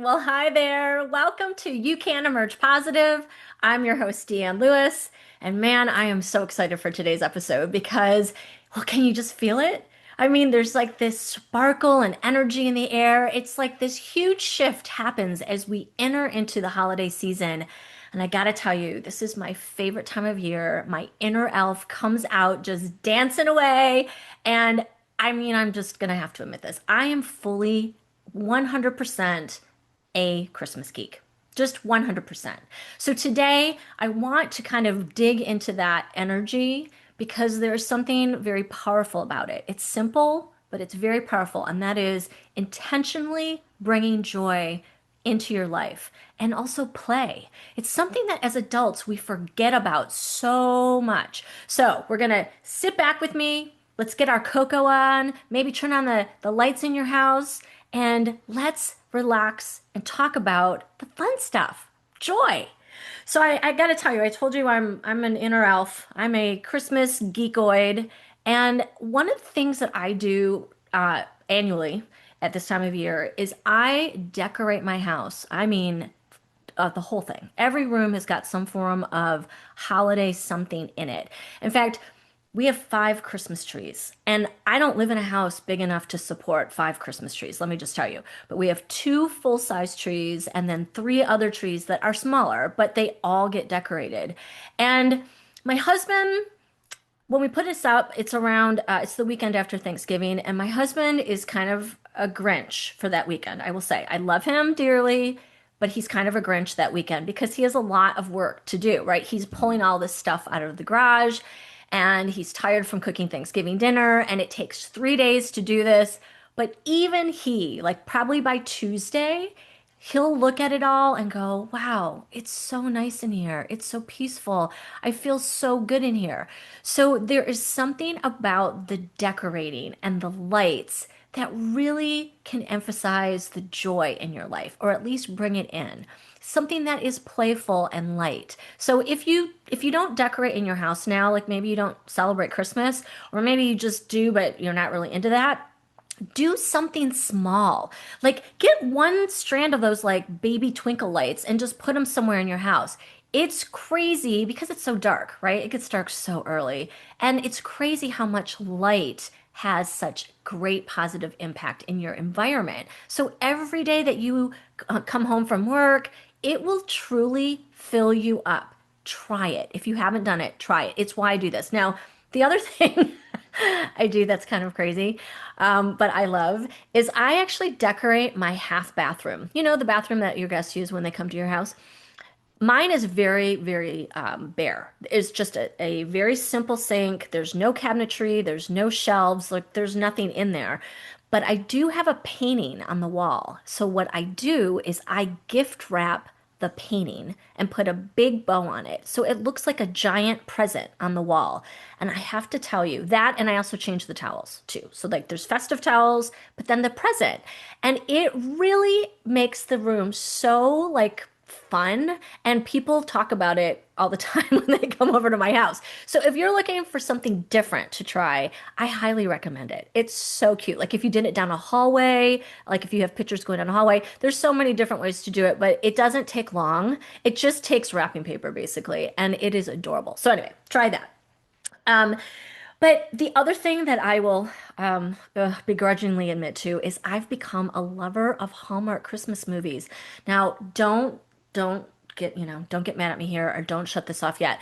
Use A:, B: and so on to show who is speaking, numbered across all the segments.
A: Well, hi there. Welcome to You Can Emerge Positive. I'm your host, Deanne Lewis. And man, I am so excited for today's episode because, well, can you just feel it? I mean, there's like this sparkle and energy in the air. It's like this huge shift happens as we enter into the holiday season. And I gotta tell you, this is my favorite time of year. My inner elf comes out just dancing away. And I mean, I'm just gonna have to admit this. I am fully 100% a Christmas geek. Just 100%. So today I want to kind of dig into that energy because there's something very powerful about it. It's simple, but it's very powerful, and that is intentionally bringing joy into your life and also play. It's something that as adults we forget about so much. So we're going to sit back with me. Let's get our cocoa on, maybe turn on the lights in your house, and let's relax and talk about the fun stuff, joy. So I got to tell you, I told you I'm an inner elf. I'm a Christmas geekoid, and one of the things that I do annually at this time of year is I decorate my house. I mean, the whole thing. Every room has got some form of holiday something in it. In fact, we have five Christmas trees, and I don't live in a house big enough to support five Christmas trees, let me just tell you. But we have two full-size trees and then three other trees that are smaller, but they all get decorated. And my husband, when we put this up, it's the weekend after Thanksgiving, and my husband is kind of a Grinch for that weekend, I will say. I love him dearly, but he's kind of a Grinch that weekend because he has a lot of work to do, right? He's pulling all this stuff out of the garage and he's tired from cooking Thanksgiving dinner, and it takes 3 days to do this. But even he, like probably by Tuesday, he'll look at it all and go, wow, it's so nice in here. It's so peaceful. I feel so good in here. So there is something about the decorating and the lights that really can emphasize the joy in your life, or at least bring it in. Something that is playful and light. So if you don't decorate in your house now, like maybe you don't celebrate Christmas, or maybe you just do, but you're not really into that, do something small. Like get one strand of those like baby twinkle lights and just put them somewhere in your house. It's crazy because it's so dark, right? It gets dark so early. And it's crazy how much light has such great positive impact in your environment. So every day that you come home from work, it will truly fill you up. Try it. If you haven't done it, try it. It's why I do this. Now, the other thing I do that's kind of crazy, but I love, is I actually decorate my half bathroom. You know, the bathroom that your guests use when they come to your house. Mine is very, very bare. It's just a very simple sink. There's no cabinetry, there's no shelves, like there's nothing in there. But I do have a painting on the wall. So what I do is I gift wrap the painting and put a big bow on it. So it looks like a giant present on the wall. And I have to tell you that, and I also change the towels too. So like there's festive towels, but then the present. And it really makes the room so like fun, and people talk about it all the time when they come over to my house. So if you're looking for something different to try, I highly recommend it. It's so cute. Like if you did it down a hallway, like if you have pictures going down a hallway, there's so many different ways to do it, but it doesn't take long. It just takes wrapping paper basically, and it is adorable. So anyway, try that. Um, but the other thing that I will begrudgingly admit to is I've become a lover of Hallmark Christmas movies. Now, don't don't get mad at me here, or don't shut this off yet.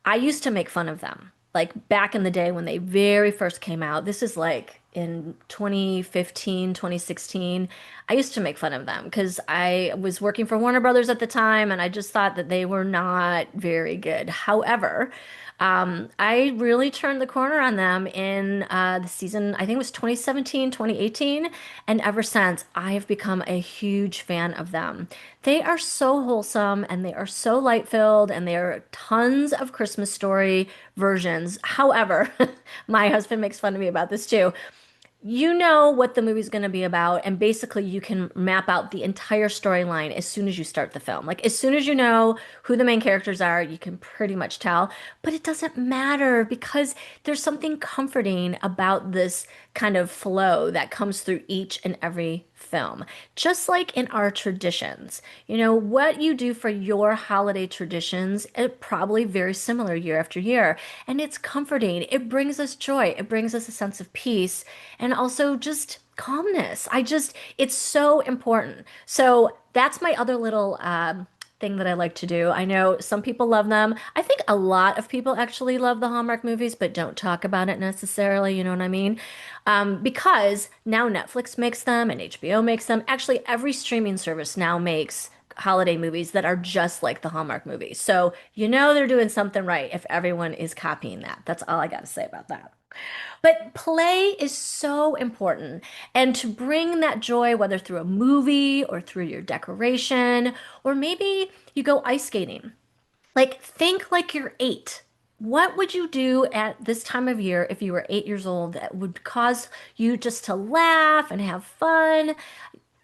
A: I used to make fun of them. Like back in the day when they very first came out. This is like in 2015, 2016. I used to make fun of them because I was working for Warner Brothers at the time, and I just thought that they were not very good. However, I really turned the corner on them in the season, I think it was 2017, 2018. And ever since, I have become a huge fan of them. They are so wholesome and they are so light filled, and there are tons of Christmas story versions. However, my husband makes fun of me about this too. You know what the movie's going to be about, and basically you can map out the entire storyline as soon as you start the film. Like as soon as you know who the main characters are, you can pretty much tell. But it doesn't matter because there's something comforting about this kind of flow that comes through each and every film. Just like in our traditions, what you do for your holiday traditions, it probably very similar year after year. And it's comforting. It brings us joy. It brings us a sense of peace and also just calmness. It's so important. So that's my other little thing that I like to do. I know some people love them. I think a lot of people actually love the Hallmark movies, but don't talk about it necessarily. You know what I mean? Because now Netflix makes them and HBO makes them. Actually, every streaming service now makes holiday movies that are just like the Hallmark movies. So they're doing something right if everyone is copying that. That's all I got to say about that. But play is so important. And to bring that joy, whether through a movie or through your decoration, or maybe you go ice skating. Like, think like you're 8. What would you do at this time of year if you were 8 years old that would cause you just to laugh and have fun?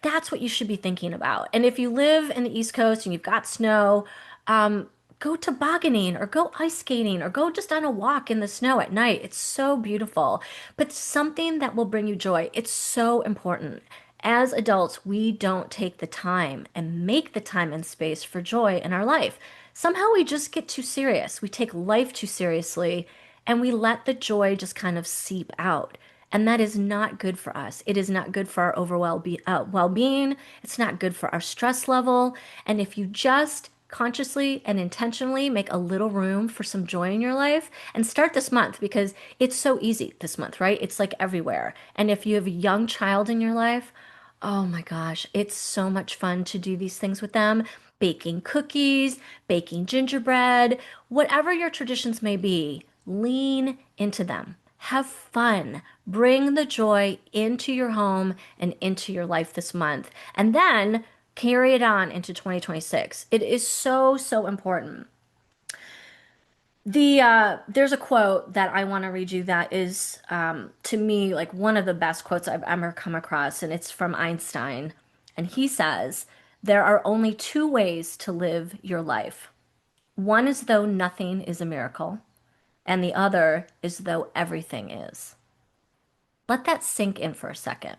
A: That's what you should be thinking about. And if you live in the East Coast and you've got snow, um, go tobogganing or go ice skating or go just on a walk in the snow at night. It's so beautiful, but something that will bring you joy. It's so important. As adults, we don't take the time and make the time and space for joy in our life. Somehow we just get too serious. We take life too seriously and we let the joy just kind of seep out. And that is not good for us. It is not good for our overall well-being. It's not good for our stress level. And if you just consciously and intentionally make a little room for some joy in your life and start this month because it's so easy this month, right? It's like everywhere. And if you have a young child in your life, oh my gosh, it's so much fun to do these things with them. Baking cookies, baking gingerbread, whatever your traditions may be, lean into them. Have fun. Bring the joy into your home and into your life this month. And then carry it on into 2026. It is so, so important. There's a quote that I want to read you that is to me like one of the best quotes I've ever come across, and it's from Einstein. And he says, "There are only two ways to live your life. One is though nothing is a miracle, and the other is though everything is." Let that sink in for a second.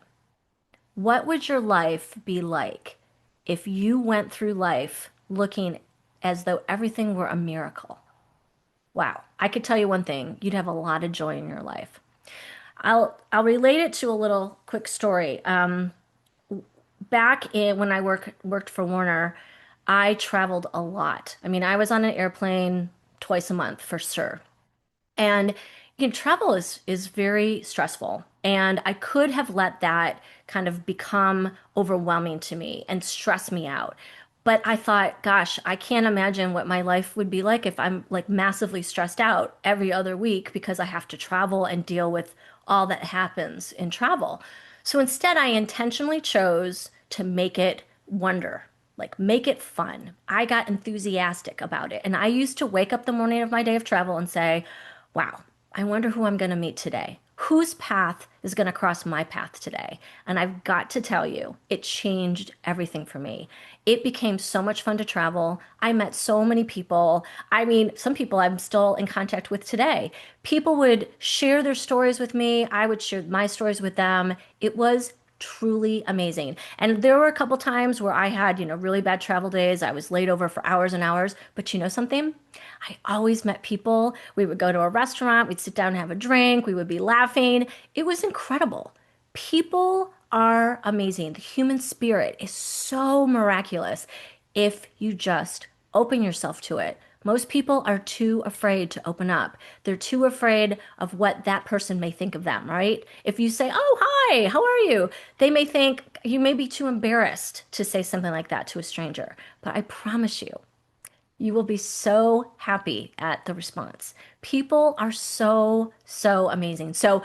A: What would your life be like if you went through life looking as though everything were a miracle? Wow, I could tell you one thing, you'd have a lot of joy in your life. I'll relate it to a little quick story. Back in when I worked for Warner, I traveled a lot. I mean, I was on an airplane twice a month for sure. And travel is very stressful, and I could have let that kind of become overwhelming to me and stress me out. But I thought, gosh, I can't imagine what my life would be like if I'm like massively stressed out every other week because I have to travel and deal with all that happens in travel. So instead, I intentionally chose to make it wonder, like make it fun. I got enthusiastic about it. And I used to wake up the morning of my day of travel and say, wow, I wonder who I'm going to meet today. Whose path is going to cross my path today? And I've got to tell you, it changed everything for me. It became so much fun to travel. I met so many people. I mean, some people I'm still in contact with today. People would share their stories with me. I would share my stories with them. It was truly amazing. And there were a couple times where I had, really bad travel days. I was laid over for hours and hours. But you know something? I always met people. We would go to a restaurant, we'd sit down and have a drink, we would be laughing. It was incredible. People are amazing. The human spirit is so miraculous if you just open yourself to it. Most people are too afraid to open up. They're too afraid of what that person may think of them, right? If you say, "Oh, hi, how are you?" They may think you may be too embarrassed to say something like that to a stranger. But I promise you, you will be so happy at the response. People are so, so amazing. So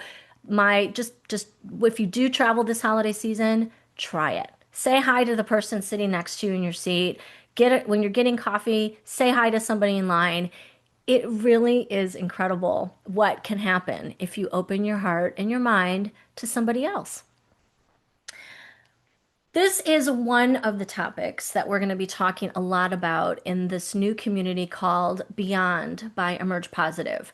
A: just if you do travel this holiday season, try it. Say hi to the person sitting next to you in your seat. Get it when you're getting coffee, say hi to somebody in line. It really is incredible what can happen if you open your heart and your mind to somebody else. This is one of the topics that we're going to be talking a lot about in this new community called Beyond by Emerge Positive.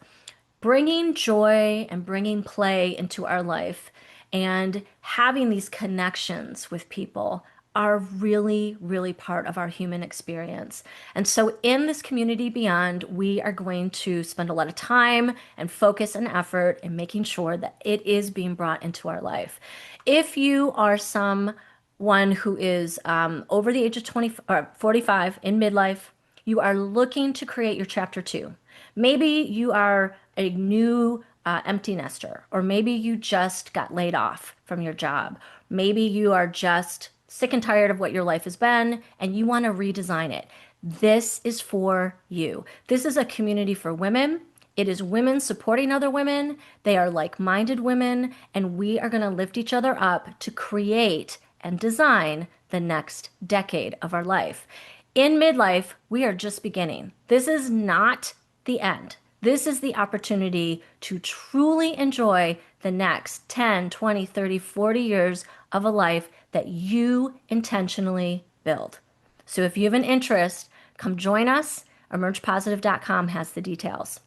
A: Bringing joy and bringing play into our life and having these connections with people are really, really part of our human experience. And so, in this community beyond, we are going to spend a lot of time and focus and effort in making sure that it is being brought into our life. If you are someone who is over the age of 20 or 45 in midlife, you are looking to create your chapter two. Maybe you are a new empty nester, or maybe you just got laid off from your job. Maybe you are just sick and tired of what your life has been and you want to redesign it. This is for you. This is a community for women. It is women supporting other women. They are like minded women, and we are going to lift each other up to create and design the next decade of our life. In midlife, we are just beginning. This is not the end. This is the opportunity to truly enjoy the next 10, 20, 30, 40 years of a life that you intentionally build. So if you have an interest, come join us. Emergepositive.com has the details.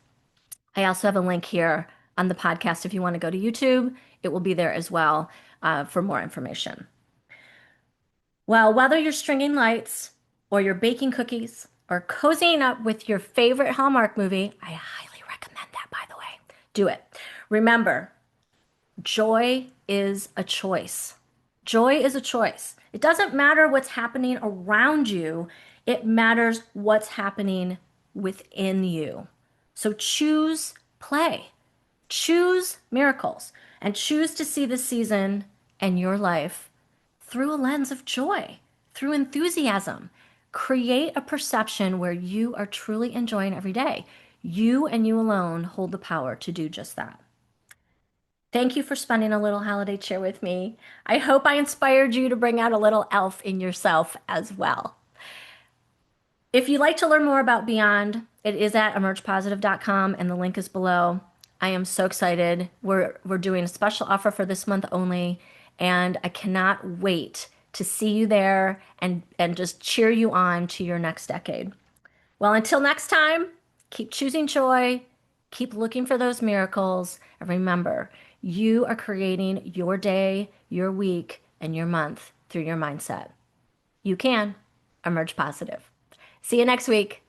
A: I also have a link here on the podcast. If you want to go to YouTube, it will be there as well for more information. Well, whether you're stringing lights or you're baking cookies or cozying up with your favorite Hallmark movie, I highly recommend that, by the way. Do it. Remember, joy is a choice. Joy is a choice. It doesn't matter what's happening around you, it matters what's happening within you. So choose play, choose miracles, and choose to see the season and your life through a lens of joy, through enthusiasm. Create a perception where you are truly enjoying every day. You and you alone hold the power to do just that. Thank you for spending a little holiday cheer with me. I hope I inspired you to bring out a little elf in yourself as well. If you'd like to learn more about Beyond, it is at emergepositive.com and the link is below. I am so excited. We're doing a special offer for this month only, and I cannot wait to see you there and just cheer you on to your next decade. Well, until next time, keep choosing joy, keep looking for those miracles, and remember, you are creating your day, your week, and your month through your mindset. You can emerge positive. See you next week.